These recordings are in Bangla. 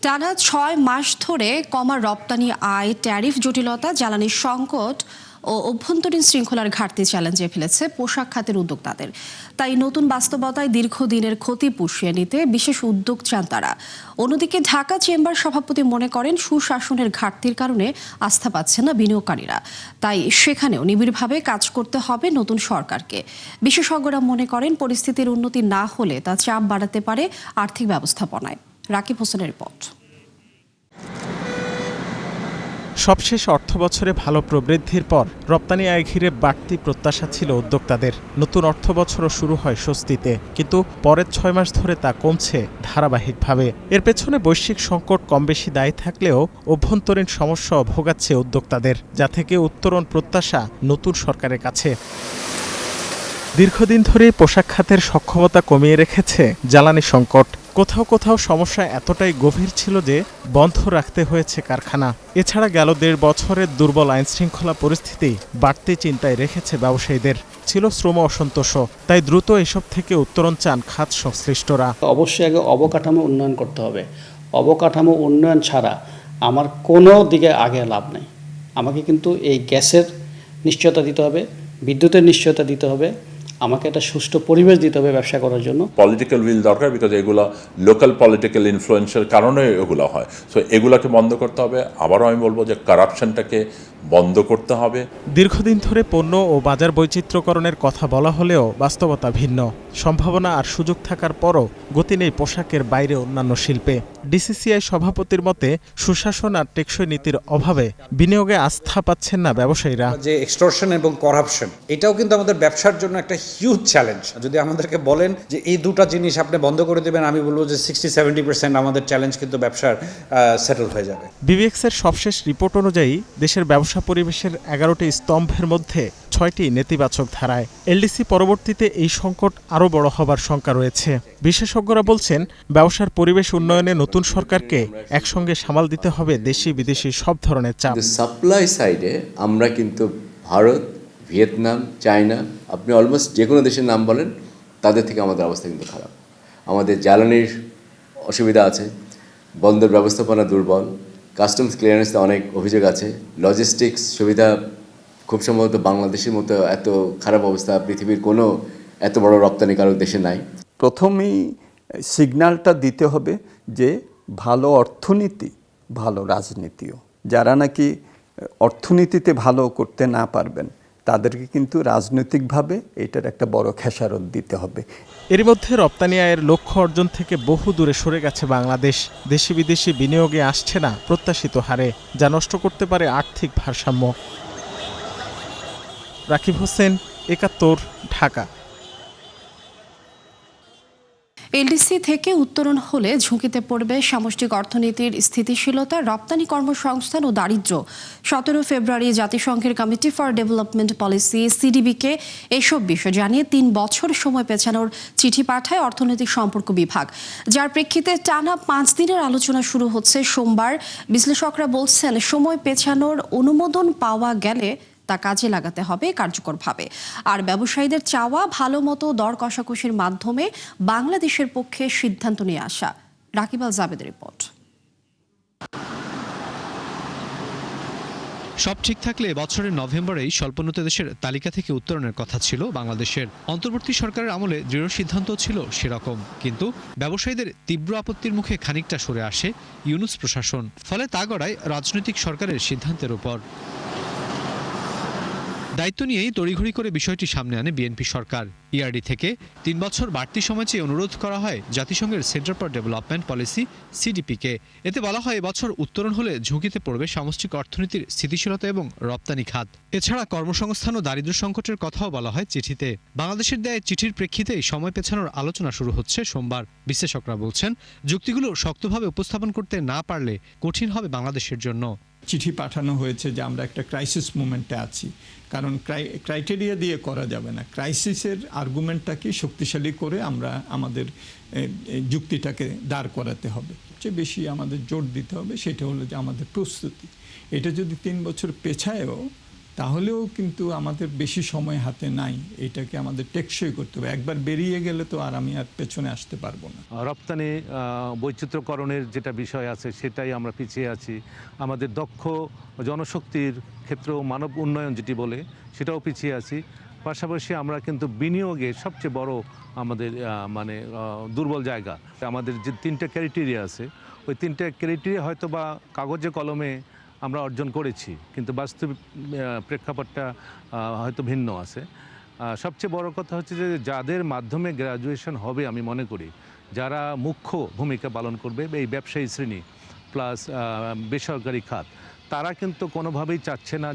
টানা ৬ মাস ধরে কমা রপ্তানি আয়, ট্যারিফ জটিলতা, জ্বালানি সংকট ও অভ্যন্তরীণ শৃঙ্খলার ঘাটতি চ্যালেঞ্জে ফেলেছে পোশাক খাতের উদ্যোক্তাদের। তাই নতুন বাস্তবতায় দীর্ঘদিনের ক্ষতি পুষিয়ে নিতে বিশেষ উদ্যোগ চান তারা। অন্যদিকে ঢাকা চেম্বার সভাপতি মনে করেন, সুশাসনের ঘাটতির কারণে আস্থা পাচ্ছে না বিনিয়োগকারীরা। তাই সেখানেও নিবিড়ভাবে কাজ করতে হবে নতুন সরকারকে। বিশেষজ্ঞরা মনে করেন, পরিস্থিতির উন্নতি না হলে তা চাপ বাড়াতে পারে আর্থিক ব্যবস্থাপনায়। রাকিব হোসেনের রিপোর্ট। সবশেষ অর্থবছরে ভালো প্রবৃদ্ধির পর রপ্তানি আয় ঘিরে বাড়তি প্রত্যাশা ছিল উদ্যোক্তাদের। নতুন অর্থবছরও শুরু হয় স্বস্তিতে, কিন্তু পরের ৬ মাস ধরে তা কমছে ধারাবাহিকভাবে। এর পেছনে বৈশ্বিক সংকট কম বেশি দায়ী থাকলেও অভ্যন্তরীণ সমস্যাও ভোগাচ্ছে উদ্যোক্তাদের, যা থেকে উত্তরণ প্রত্যাশা নতুন সরকারের কাছে। দীর্ঘদিন ধরেই পোশাক খাতের সক্ষমতা কমিয়ে রেখেছে জ্বালানি সংকট। কোথাও কোথাও সমস্যা এতটাই গভীর ছিল যে বন্ধ রাখতে হয়েছে কারখানা। এছাড়া গেল ১.৫ বছরের দুর্বল আইনশৃঙ্খলা পরিস্থিতি বাড়তি চিন্তায় রেখেছে ব্যবসায়ীদের। ছিল শ্রম অসন্তোষও। তাই দ্রুত এসব থেকে উত্তরণ চান খাত সংশ্লিষ্টরা। অবশ্যই আগে অবকাঠামো উন্নয়ন করতে হবে। অবকাঠামো উন্নয়ন ছাড়া আমার কোনো দিকে আগে লাভ নেই। আমাকে কিন্তু এই গ্যাসের নিশ্চয়তা দিতে হবে, বিদ্যুতের নিশ্চয়তা দিতে হবে, আমাকে একটা সুষ্ঠু পরিবেশ দিতে হবে ব্যবসা করার জন্য। পলিটিক্যাল উইল দরকার, বিকজ এগুলো লোকাল পলিটিক্যাল ইনফ্লুয়েন্সের কারণে এগুলো হয়। সো এগুলোকে বন্ধ করতে হবে। আবারও আমি বলবো যে কারাপশনটাকে বন্ধ করতে হবে। দীর্ঘদিন ধরে পণ্য ও বাজার বৈচিত্র্যকরণের কথা বলা হলেও বাস্তবতা ভিন্ন। সম্ভাবনা আর সুযোগ থাকার পরও গতি নেই পোশাকের বাইরে অন্যান্য শিল্পে। ডিসিসিআই সভাপতির মতে, সুশাসন আর টেকসই নীতির অভাবে বিনিয়োগে আস্থা পাচ্ছেন না ব্যবসায়ীরা। যে এক্সটর্শন এবং করাপশন, এটাও কিন্তু আমাদের ব্যবসার জন্য একটা হিউজ চ্যালেঞ্জ। যদি আমাদেরকে বলেন যে এই দুটো জিনিস আপনি বন্ধ করে দেবেন, আমি বলবো যে 60-70% আমাদের চ্যালেঞ্জ কিন্তু ব্যবসার সেটেল হয়ে যাবে। বিবিএক্সের সবশেষ রিপোর্ট অনুযায়ী দেশের ব্যবসা পরিবেশের 11টি স্তম্ভের মধ্যে 6টি নেতিবাচক ধারায়। এলডিসি পরবর্তীতে এই সংকট আরও বড় হবার শঙ্কা রয়েছে। বিশেষজ্ঞরা বলছেন, ব্যবসার পরিবেশ উন্নয়নে নতুন সরকারকে একসঙ্গে সামাল দিতে হবে দেশি বিদেশি সব ধরনের চাপ। সাপ্লাই সাইডে আমরা কিন্তু ভারত, ভিয়েতনাম, চায়না, আপনি অলমোস্ট যে কোনো দেশের নাম বলেন, তাদের থেকে আমাদের অবস্থা কিন্তু খারাপ। আমাদের জ্বালানির অসুবিধা আছে, বন্দর ব্যবস্থাপনা দুর্বল, কাস্টমস ক্লিয়ারেন্সে অনেক অভিযোগ আছে, লজিস্টিক্স সুবিধা খুব সম্ভবত বাংলাদেশের মতো এত খারাপ অবস্থা পৃথিবীর কোনো এত বড় রপ্তানিকারক দেশে নাই। প্রথমেই সিগন্যালটা দিতে হবে যে ভালো অর্থনীতি, ভালো রাজনীতিও। যারা নাকি অর্থনীতিতে ভালো করতে না পারবেন, তাদেরকে কিন্তু রাজনৈতিকভাবে এটার একটা বড় খেসারত দিতে হবে। এর মধ্যে রপ্তানি আয়ের লক্ষ্য অর্জন থেকে বহু দূরে সরে গেছে বাংলাদেশ। দেশি বিদেশি বিনিয়োগে আসছে না প্রত্যাশিত হারে, যা নষ্ট করতে পারে আর্থিক ভারসাম্য। রাকিব হোসেন, ৭১, ঢাকা। এলডিসি থেকে উত্তরণ হলে ঝুঁকিতে পড়বে সামষ্টিক অর্থনীতির স্থিতিশীলতা, রপ্তানি কর্মসংস্থান ও দারিদ্র্য। ১৭ ফেব্রুয়ারি জাতিসংঘের কমিটি ফর ডেভেলপমেন্ট পলিসি সিডিবিকে এসব বিষয় জানিয়ে ৩ বছর সময় পেছানোর চিঠি পাঠায় অর্থনৈতিক সম্পর্ক বিভাগ, যার প্রেক্ষিতে টানা ৫ দিনের আলোচনা শুরু হচ্ছে সোমবার। বিশ্লেষকরা বলছেন, সময় পেছানোর অনুমোদন পাওয়া গেলে তা কাজে লাগাতে হবে কার্যকরভাবে। আর ব্যবসায়ীদের চাওয়া, ভালো মতো দর কষাকষির মাধ্যমে বাংলাদেশের পক্ষে সিদ্ধান্ত নিয়ে আসা। রাকিব আল জাবেদের রিপোর্ট। সব ঠিক থাকলে বছরের নভেম্বরেই স্বল্পোন্নত দেশের তালিকা থেকে উত্তরণের কথা ছিল বাংলাদেশের। অন্তর্বর্তী সরকারের আমলে দৃঢ় সিদ্ধান্ত ছিল সেরকম, কিন্তু ব্যবসায়ীদের তীব্র আপত্তির মুখে খানিকটা সরে আসে ইউনূস প্রশাসন। ফলে তা গড়ায় রাজনৈতিক সরকারের সিদ্ধান্তের উপর। দায়িত্ব নিয়েই তড়িঘড়ি করে বিষয়টি সামনে আনে বিএনপি সরকার। ইআরডি থেকে ৩ বছর বাড়তি সময় চেয়ে অনুরোধ করা হয় জাতিসংঘের সেন্টার ফর ডেভেলপমেন্ট পলিসি সিডিপিকে। এতে বলা হয়, এবছর উত্তরণ হলে ঝুঁকিতে পড়বে সামষ্টিক অর্থনীতির স্থিতিশীলতা এবং রপ্তানি খাত। এছাড়া কর্মসংস্থান ও দারিদ্র্য সংকটের কথাও বলা হয় চিঠিতে। বাংলাদেশের দেয় চিঠির প্রেক্ষিতেই সময় পেছানোর আলোচনা শুরু হচ্ছে সোমবার। বিশ্লেষকরা বলছেন, যুক্তিগুলো শক্তভাবে উপস্থাপন করতে না পারলে কঠিন হবে বাংলাদেশের জন্য। চিঠি পাঠানো হয়েছে যে আমরা একটা ক্রাইসিস মুভমেন্টে আছি, কারণ ক্রাইটেরিয়া দিয়ে করা যাবে না। ক্রাইসিসের আর্গুমেন্টটাকে শক্তিশালী করে আমরা আমাদের যুক্তিটাকে দাঁড় করাতে হবে। সবচেয়ে বেশি আমাদের জোর দিতে হবে সেটা হলো যে আমাদের প্রস্তুতি। এটা যদি 3 বছর পেছায়ও, তাহলেও কিন্তু আমাদের বেশি সময় হাতে নাই, এটাকে আমাদের টেকসই করতে হবে। একবার বেরিয়ে গেলে তো আর আমি আর পেছনে আসতে পারবো না। রপ্তানি বৈচিত্র্যকরণের যেটা বিষয় আছে সেটাই আমরা পিছিয়ে আছি। আমাদের দক্ষ জনশক্তির ক্ষেত্রেও মানব উন্নয়ন যেটি বলে সেটাও পিছিয়ে আছি। পাশাপাশি আমরা কিন্তু বিনিয়োগে সবচেয়ে বড় আমাদের দুর্বল জায়গা। আমাদের যে 3টে ক্রাইটেরিয়া আছে ওই 3টে ক্রাইটেরিয়া হয়তো বা কাগজে কলমে আমরা অর্জন করেছি, কিন্তু বাস্তব প্রেক্ষাপটটা হয়তো ভিন্ন আছে। সবচেয়ে বড় কথা হচ্ছে যে যাদের মাধ্যমে গ্র্যাজুয়েশন হবে, আমি মনে করি যারা মুখ্য ভূমিকা পালন করবে এই ব্যবসায়ী শ্রেণী প্লাস বেসরকারি খাত, তারা কিন্তু কোনোভাবেই চাচ্ছে না।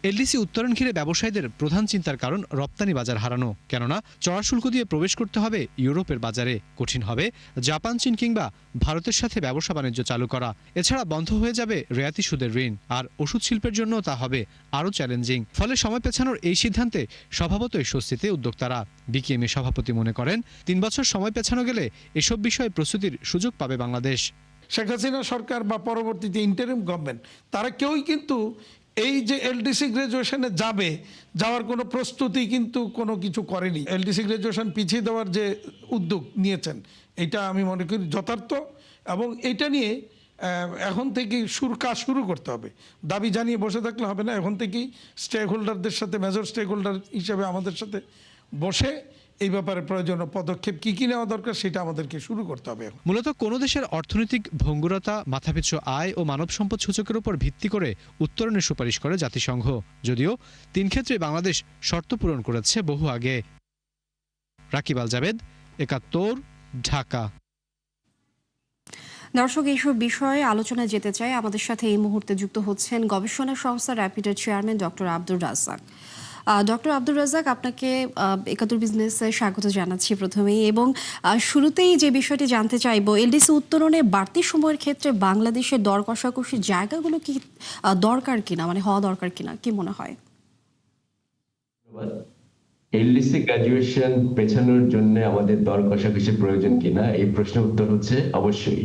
এলডিসি উত্তরণ ঘিরে ব্যবসায়ীদের প্রধান চিন্তার কারণ রপ্তানি বাজার হারানো। কেননা চড়া শুল্ক দিয়ে প্রবেশ করতে হবে ইউরোপের বাজারে, কঠিন হবে জাপান, চীন কিংবা ভারতের সাথে ব্যবসা বাণিজ্য চালু করা। এছাড়া বন্ধ হয়ে যাবে রেয়াতি সুদের ঋণ, আর ওষুধ শিল্পের জন্য তা হবে আরও চ্যালেঞ্জিং। ফলে সময় পেছানোর এই সিদ্ধান্তে স্বভাবতই স্বস্তিতে উদ্যোক্তারা। বিকেএমএ সভাপতি মনে করেন 3 বছর সময় পেছানো গেলে এসব বিষয়ে প্রস্তুতির সুযোগ পাবে বাংলাদেশ। শেখ হাসিনা সরকার বা পরবর্তীতে ইন্টারিম গভর্নমেন্ট তারা কেউই কিন্তু এই যে এলডিসি গ্রাজুয়েশনে যাওয়ার কোনো প্রস্তুতি কিন্তু কোনো কিছু করেনি। এলডিসি গ্রাজুয়েশন পিছিয়ে দেওয়ার যে উদ্যোগ নিয়েছেন এটা আমি মনে করি যথার্থ, এবং এটা নিয়ে এখন থেকে কাজ শুরু করতে হবে। দাবি জানিয়ে বসে থাকলে হবে না, এখন থেকেই স্টেক হোল্ডারদের সাথে, মেজর স্টেক হোল্ডার হিসেবে আমাদের সাথে বসে এই ব্যাপারে প্রয়োজনীয় পদক্ষেপ কি নেওয়া দরকার সেটা আমাদেরকে শুরু করতে হবে। মূলত কোনো দেশের অর্থনৈতিক ভঙ্গুরতা, মাথাপিছু আয় ও মানব সম্পদ সূচকের উপর ভিত্তি করে উত্তরণের সুপারিশ করে জাতিসংঘ। যদিও 3 ক্ষেত্রে বাংলাদেশ শর্ত পূরণ করেছে বহু আগে। রাকিব আল জাবেদ, 71, ঢাকা। দর্শক, এইসব বিষয়ে আলোচনায় যেতে চাই। আমাদের সাথে এই মুহূর্তে যুক্ত হচ্ছেন গবেষণা সংস্থা র্যাপিডের chairman doctor Abdur Razzaq. Doctor Abdur Razzaq, আপনাকে 71 বিজনেসে স্বাগত জানাচ্ছি প্রথমেই, এবং শুরুতেই যে বিষয়টি জানতে চাইব, এলডিসি উত্তরণে বাড়তি সময়ের ক্ষেত্রে বাংলাদেশের দর কষাকষির জায়গাগুলো কি দরকার কিনা, হওয়া দরকার কিনা, কি মনে হয়? এলডিসি গ্র্যাজুয়েশন পেছানোর জন্য আমাদের দর কষাকষির প্রয়োজন কিনা, এই প্রশ্নের উত্তর হচ্ছে অবশ্যই।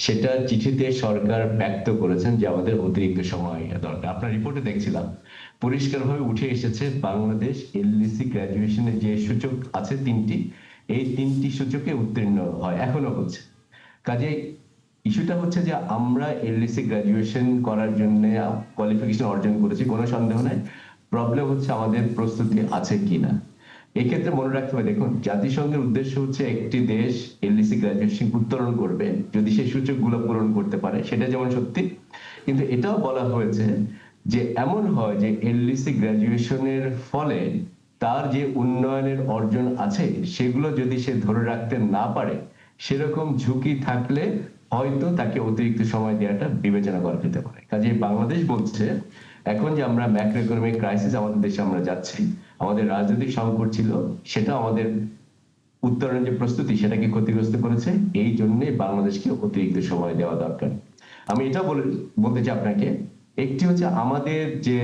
সেটা চিঠিতে সরকার ব্যক্ত করেছেন যে আমাদের অতিরিক্ত সময় দরকার। আপনার রিপোর্টে দেখছিলাম পরিষ্কারভাবে উঠে এসেছে বাংলাদেশ এলডিসি গ্র্যাজুয়েশনের যে সূচক আছে 3টি, এই 3টি সূচকে উত্তীর্ণ হয়, এখনো হচ্ছে। কাজে ইস্যুটা হচ্ছে যে আমরা এলডিসি গ্র্যাজুয়েশন করার জন্য কোয়ালিফিকেশন অর্জন করেছি, কোনো সন্দেহ নাই। প্রবলেম হচ্ছে আমাদের প্রস্তুতি আছে কিনা। এক্ষেত্রে মনে রাখতে হবে, দেখুন জাতিসংঘের উদ্দেশ্য হচ্ছে একটি দেশ এলডিসি গ্র্যাজুয়েশন উত্তরণ করবে যদি সেই সূচকগুলো পূরণ করতে পারে, সেটা যেমন সত্যি, কিন্তু এটাও বলা হয়েছে যে এমন হয় যে এলডিসি গ্র্যাজুয়েশনের ফলে তার যে উন্নয়নের অর্জন আছে সেগুলো যদি সে ধরে রাখতে না পারে, সেরকম ঝুঁকি থাকলে হয়তো তাকে অতিরিক্ত সময় দেওয়াটা বিবেচনা করা যেতে পারে। কাজে বাংলাদেশ বলছে এখন যে আমরা ম্যাক্রো ইকোনমিক ক্রাইসিস আমাদের দেশে আমরা যাচ্ছি, আমাদের রাজনৈতিক সংকট ছিল, সেটা আমাদের উত্তরণের যে প্রস্তুতি সেটাকে ক্ষতিগ্রস্ত করেছে। এই জন্য বাংলাদেশকে অতিরিক্ত সময় দেওয়া দরকার। আমি এটা বলতে চাই আপনাকে, একটি হচ্ছে আমাদের যে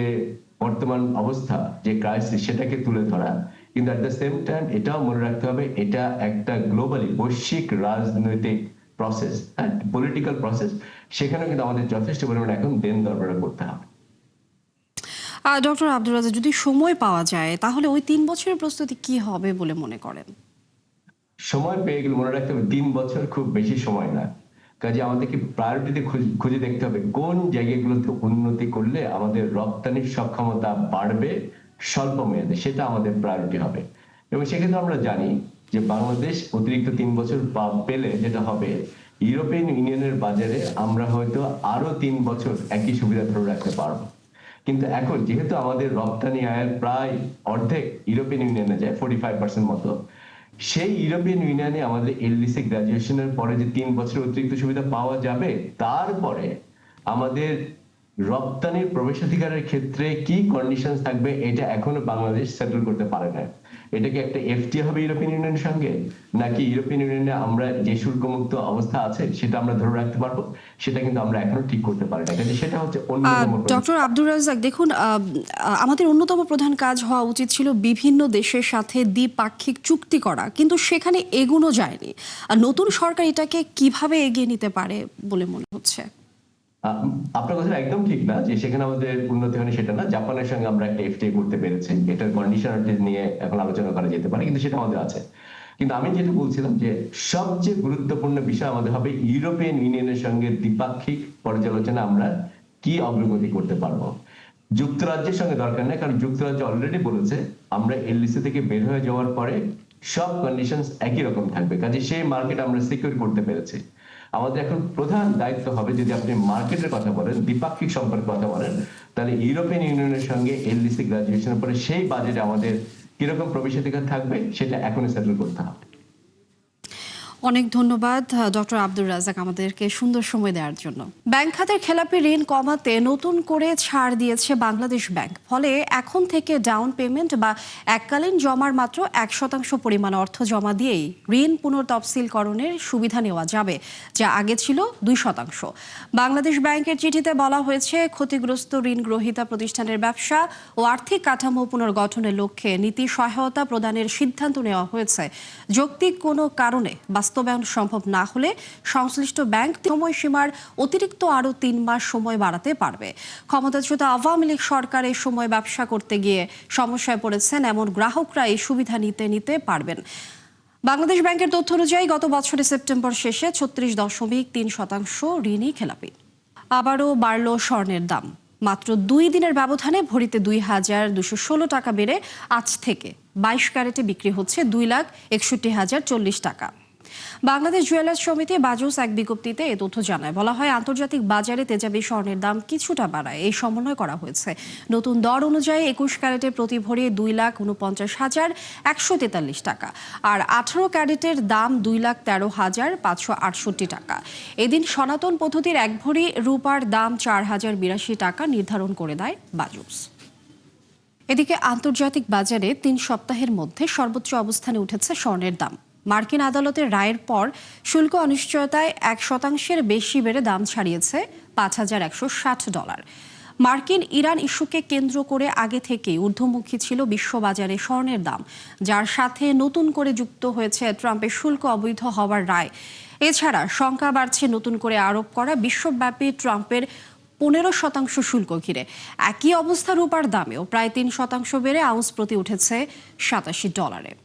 বর্তমান অবস্থা, যে ক্রাইসিস, সেটাকে তুলে ধরা, কিন্তু এট দ্য সেম টাইম এটাও মনে রাখতে হবে এটা একটা গ্লোবালি বৈশ্বিক রাজনৈতিক প্রসেস, পলিটিক্যাল প্রসেস। সেখানে কিন্তু আমাদের যথেষ্ট পরিমাণে এখন দেন দরবার করতে হবে। ডক্টর আব্দুর রাজ্জাক, যদি সময় পাওয়া যায় তাহলে ওই 3 বছরের প্রস্তুতি কি হবে বলে মনে করেন? সময় পেয়ে গেলে মনে রাখতে হবে 3 বছর খুব বেশি সময় না। কাজে আমাদেরকে প্রায়োরিটিতে খুঁজে দেখতে হবে কোন জায়গাগুলোতে উন্নতি করলে আমাদের রপ্তানির সক্ষমতা বাড়বে স্বল্প মেয়াদে, সেটা আমাদের প্রায়োরিটি হবে। এবং সেক্ষেত্রে আমরা জানি যে বাংলাদেশ অতিরিক্ত 3 বছর পেলে যেটা হবে, ইউরোপিয়ান ইউনিয়নের বাজারে আমরা হয়তো আরো 3 বছর একই সুবিধা ধরে রাখতে পারবো। কিন্তু এখন যেহেতু আমাদের রপ্তানি আয়ের প্রায় অর্ধেক ইউরোপিয়ান ইউনিয়নে যায়, 45% মতো, সেই ইউরোপিয়ান ইউনিয়নে আমাদের এলডিসি গ্র্যাজুয়েশনের পরে যে 3 বছর অতিরিক্ত সুবিধা পাওয়া যাবে, তারপরে আমাদের রপ্তানির প্রবেশাধিকারের ক্ষেত্রে কি কন্ডিশন থাকবে এটা এখনো বাংলাদেশ সেটেল করতে পারে না। এটা কি একটা এফটি হবে ইউরোপিয়ান ইউনিয়নের সঙ্গে, নাকি ইউরোপিয়ান ইউনিয়নে আমরা যে শুল্কমুক্ত অবস্থা আছে সেটা আমরা ধরে রাখতে পারবো, সেটা কিন্তু আমরা এখনো ঠিক করতে পারি না। সেটা হচ্ছে অন্যতম। ডক্টর আব্দুর রাজ্জাক, দেখুন, আমাদের অন্যতম প্রধান কাজ হওয়া উচিত ছিল বিভিন্ন দেশের সাথে দ্বিপাক্ষিক চুক্তি করা, কিন্তু সেখানে এগোনো যায়নি। নতুন সরকার এটাকে কিভাবে এগিয়ে নিতে পারে বলে মনে হচ্ছে? আপনার কথা একদম ঠিক না যে সেখানে আমাদের উন্নতি হয়নি সেটা না। জাপানের সঙ্গে আমরা একটা এফটিএ করতে পেরেছি, এটার কন্ডিশনালিটি নিয়ে এখন আলোচনা করা যেতে পারে, কিন্তু সেটা আমাদের আছে। কিন্তু আমি যেটা বলছিলাম যে সবচেয়ে গুরুত্বপূর্ণ বিষয় আমাদের হবে ইউরোপিয়ান ইউনিয়নের সঙ্গে দ্বিপাক্ষিক পর্যালোচনা আমরা কি অগ্রগতি করতে পারবো। যুক্তরাজ্যের সঙ্গে দরকার নেই, কারণ যুক্তরাজ্য অলরেডি বলেছে আমরা এলডিসি থেকে বের হয়ে যাওয়ার পরে সব কন্ডিশনস একই রকম থাকবে, কাজে সেই মার্কেট আমরা সিকিউর করতে পেরেছি। আমাদের এখন প্রধান দায়িত্ব হবে, যদি আপনি মার্কেটের কথা বলেন, দ্বিপাক্ষিক সম্পর্কের কথা বলেন, তাহলে ইউরোপিয়ান ইউনিয়নের সঙ্গে এলডিসি গ্রাজুয়েশনের পরে সেই বাজেটে আমাদের কিরকম প্রবেশাধিকার থাকবে সেটা এখনই সেটেল করতে হবে। অনেক ধন্যবাদ ডক্টর আব্দুর রাজ্জাক আমাদেরকে সুন্দর সময় দেওয়ার জন্য। ব্যাংক খাতের খেলাপি ঋণ কমাতে নতুন করে ছাড় দিয়েছে বাংলাদেশ ব্যাংক। ফলে এখন থেকে ডাউন পেমেন্ট বা এককালীন জমার মাত্র 1% পরিমাণ অর্থ জমা দিয়েই ঋণ পুনর্তফসিলকরণের সুবিধা নেওয়া যাবে, যা আগে ছিল 2%। বাংলাদেশ ব্যাংকের চিঠিতে বলা হয়েছে, ক্ষতিগ্রস্ত ঋণ গ্রহীতা প্রতিষ্ঠানের ব্যবসা ও আর্থিক কাঠামো পুনর্গঠনের লক্ষ্যে নীতি সহায়তা প্রদানের সিদ্ধান্ত নেওয়া হয়েছে। যৌক্তিক কোনো কারণে বাস্তবায়ন সম্ভব না হলে সংশ্লিষ্ট ব্যাংক সময়সীমার অতিরিক্ত আরও 3 মাস সময় বাড়াতে পারবে। ক্ষমতাচ্যুত আওয়ামী লীগ সরকারের সময় ব্যবসা করতে গিয়ে সমস্যায় পড়েছেন এমন গ্রাহকরা এই সুবিধা নিতে পারবেন। বাংলাদেশ ব্যাংকের তথ্য অনুযায়ী গত বছরের সেপ্টেম্বর শেষে 36.3% ঋণই খেলাপি। আবারও বাড়ল স্বর্ণের দাম। মাত্র 2 দিনের ব্যবধানে ভরিতে 2,216 টাকা বেড়ে আজ থেকে 22 ক্যারেটে বিক্রি হচ্ছে 2,61,040 টাকা। বাংলাদেশ জুয়েলার্স সমিতি বাজুস এক বিজ্ঞপ্তিতে এ তথ্য জানায়। বলা হয়, আন্তর্জাতিক বাজারে তেজাবি স্বর্ণের দাম কিছুটা বাড়ায় এই সমন্বয় করা হয়েছে। নতুন দর অনুযায়ী 21 ক্যারেটের প্রতি ভরি 2,49,143 টাকা, আর 18 ক্যারেটের দাম 2,13,568 টাকা। এদিন সনাতন পদ্ধতির এক ভরি রূপার দাম 4,082 টাকা নির্ধারণ করে দেয় বাজুস। এদিকে আন্তর্জাতিক বাজারে 3 সপ্তাহের মধ্যে সর্বোচ্চ অবস্থানে উঠেছে স্বর্ণের দাম। মার্কিন আদালতের রায়ের পর শুল্ক অনিশ্চয়তায় 1% বেশি বেড়ে দাম ছাড়িয়েছে $5,160। মার্কিন ইরান ইস্যুকে কেন্দ্র করে আগে থেকেই ঊর্ধ্বমুখী ছিল বিশ্ববাজারে স্বর্ণের দাম, যার সাথে নতুন করে যুক্ত হয়েছে ট্রাম্পের শুল্ক অবৈধ হওয়ার রায়। এছাড়া শঙ্কা বাড়ছে নতুন করে আরোপ করা বিশ্বব্যাপী ট্রাম্পের 15% শুল্ক ঘিরে। একই অবস্থা রূপার দামেও প্রায় 3% বেড়ে আউন্স প্রতি উঠেছে $87।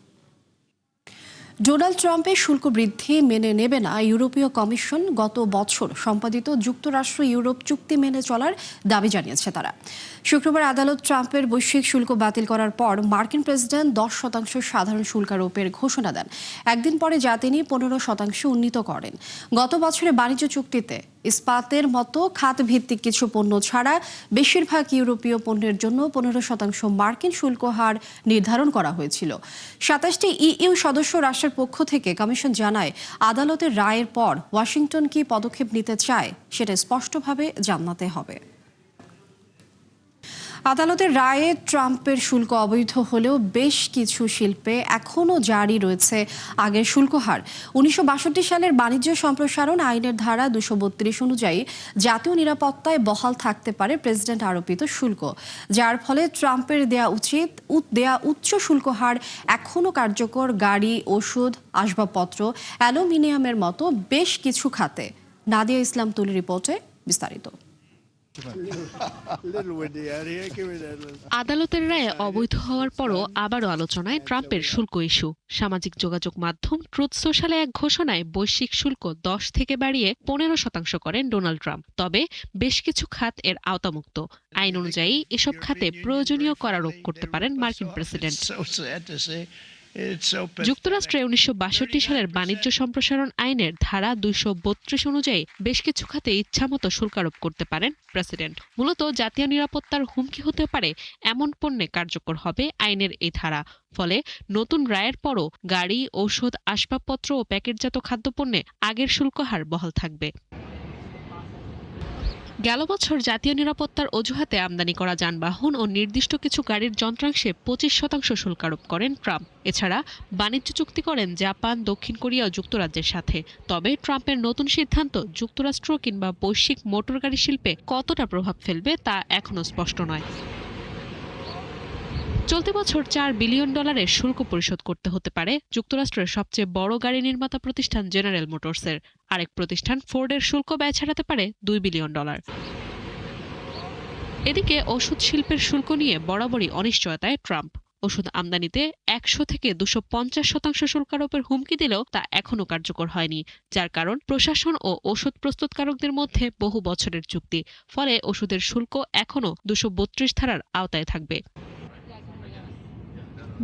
ডোনাল্ড ট্রাম্পের শুল্ক বৃদ্ধি মেনে নেবে না ইউরোপীয় কমিশন। গত বছর সম্পাদিত যুক্তরাষ্ট্র ইউরোপ চুক্তি মেনে চলার দাবি জানিয়েছে তারা। শুক্রবার আদালত ট্রাম্পের বৈশ্বিক শুল্ক বাতিল করার পর মার্কিন প্রেসিডেন্ট 10% সাধারণ শুল্ক আরোপের ঘোষণা দেন। একদিন পরে যা তিনি 15% উন্নীত করেন। গত বছরে বাণিজ্য চুক্তিতে ইস্পাতের মতো খাত ভিত্তিক কিছু পণ্য ছাড়া বেশিরভাগ ইউরোপীয় পণ্যের জন্য 15% মার্কিন শুল্ক হার নির্ধারণ করা হয়েছিল। 27টি ইইউ সদস্য রাষ্ট্রের পক্ষ থেকে কমিশন জানায়, আদালতের রায়ের পর ওয়াশিংটন কি পদক্ষেপ নিতে চায় সেটা স্পষ্টভাবে জানাতে হবে। আদালতের রায়ে ট্রাম্পের শুল্ক অবৈধ হলেও বেশ কিছু শিল্পে এখনও জারি রয়েছে আগের শুল্ক হার। 1962 সালের বাণিজ্য সম্প্রসারণ আইনের ধারা 232 অনুযায়ী জাতীয় নিরাপত্তায় বহাল থাকতে পারে প্রেসিডেন্ট আরোপিত শুল্ক, যার ফলে ট্রাম্পের দেয়া উচ্চ শুল্ক হার এখনও কার্যকর গাড়ি, ওষুধ, আসবাবপত্র, অ্যালুমিনিয়ামের মতো বেশ কিছু খাতে। নাদিয়া ইসলাম তুলির রিপোর্টে বিস্তারিত। আদালতের রায়ে অবৈধ হওয়ার পরও আবারও আলোচনায় ট্রাম্পের শুল্ক ইস্যু। সামাজিক যোগাযোগ মাধ্যম ট্রুথ সোশ্যালে এক ঘোষণায় বৈশ্বিক শুল্ক 10 থেকে বাড়িয়ে 15% করেন ডোনাল্ড ট্রাম্প। তবে বেশ কিছু খাত এর আওতামুক্ত। আইন অনুযায়ী এসব খাতে প্রয়োজনীয় কর আরোপ করতে পারেন মার্কিন প্রেসিডেন্ট। যুক্তরাষ্ট্রে 1962 সালের বাণিজ্য সম্প্রসারণ আইনের ধারা 232 অনুযায়ী বেশ কিছু খাতে ইচ্ছামতো শুল্ক আরোপ করতে পারেন প্রেসিডেন্ট। মূলত জাতীয় নিরাপত্তার হুমকি হতে পারে এমন পণ্যে কার্যকর হবে আইনের এই ধারা। ফলে নতুন রায়ের পরও গাড়ি, ঔষধ, আসবাবপত্র ও প্যাকেটজাত খাদ্যপণ্যে আগের শুল্ক হার বহাল থাকবে। গেল বছর জাতীয় নিরাপত্তার অজুহাতে আমদানি করা যানবাহন ও নির্দিষ্ট কিছু গাড়ির যন্ত্রাংশে 25% শুল্ক আরোপ করেন ট্রাম্প। এছাড়া বাণিজ্য চুক্তি করেন জাপান, দক্ষিণ কোরিয়া ও যুক্তরাজ্যের সাথে। তবে ট্রাম্পের নতুন সিদ্ধান্ত যুক্তরাষ্ট্র কিংবা বৈশ্বিক মোটর গাড়ি শিল্পে কতটা প্রভাব ফেলবে তা এখনো স্পষ্ট নয়। চলতি বছর $4 বিলিয়ন শুল্ক পরিশোধ করতে হতে পারে যুক্তরাষ্ট্রের সবচেয়ে বড় গাড়ি নির্মাতা প্রতিষ্ঠান জেনারেল মোটরসের। আরেক প্রতিষ্ঠান ফোর্ডের শুল্ক ব্যয় ছাড়াতে পারে $2 বিলিয়ন। এদিকে ওষুধ শিল্পের শুল্ক নিয়ে বরাবরই অনিশ্চয়তায় ট্রাম্প। ওষুধ আমদানিতে 100 থেকে 250% শুল্ক আরোপের হুমকি দিলেও তা এখনো কার্যকর হয়নি, যার কারণ প্রশাসন ও ওষুধ প্রস্তুতকারকদের মধ্যে বহু বছরের চুক্তি। ফলে ওষুধের শুল্ক এখনো 232 ধারার আওতায় থাকবে।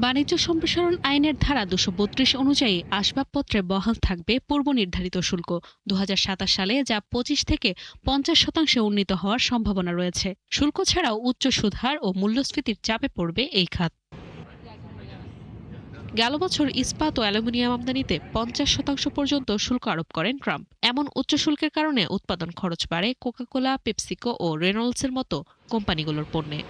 বাণিজ্য সম্প্রসারণ আইনের ধারা 232 অনুযায়ী আসবাবপত্রে বহাল থাকবে পূর্ব নির্ধারিত শুল্ক। 2027 সালে যা 25 থেকে 50% উন্নীত হওয়ার সম্ভাবনা রয়েছে। শুল্ক ছাড়াও উচ্চ সুদহার ও মূল্যস্ফীতির চাপে পড়বে এই খাত। গেল বছর ইস্পাত ও অ্যালুমিনিয়াম আমদানিতে 50% পর্যন্ত শুল্ক আরোপ করেন ট্রাম্প। এমন উচ্চ শুল্কের কারণে উৎপাদন খরচ বাড়ে কোকাকোলা, পেপসিকো ও রেনল্ডসের মতো কোম্পানিগুলোর পণ্যে।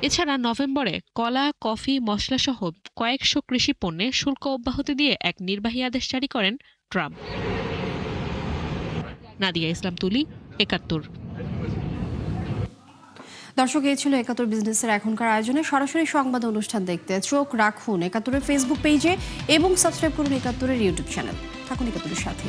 এছাড়া নভেম্বরে কলা, কফি, মশলাসহ কয়েকশো কৃষি পণ্যে শুল্ক অব্যাহতি দিয়ে এক নির্বাহী আদেশ জারি করেন ট্রাম্প। নাদিয়া ইসলাম তুলি, ৭১। দর্শক, এই ছিল ৭১ বিজনেসের এখনকার আয়োজনে। সরাসরি সংবাদ অনুষ্ঠান দেখতে চোখ রাখুন ৭১ ফেসবুক পেজে এবং সাবস্ক্রাইব করুন ৭১ ইউটিউব চ্যানেল। থাকুন ৭১ সাথে।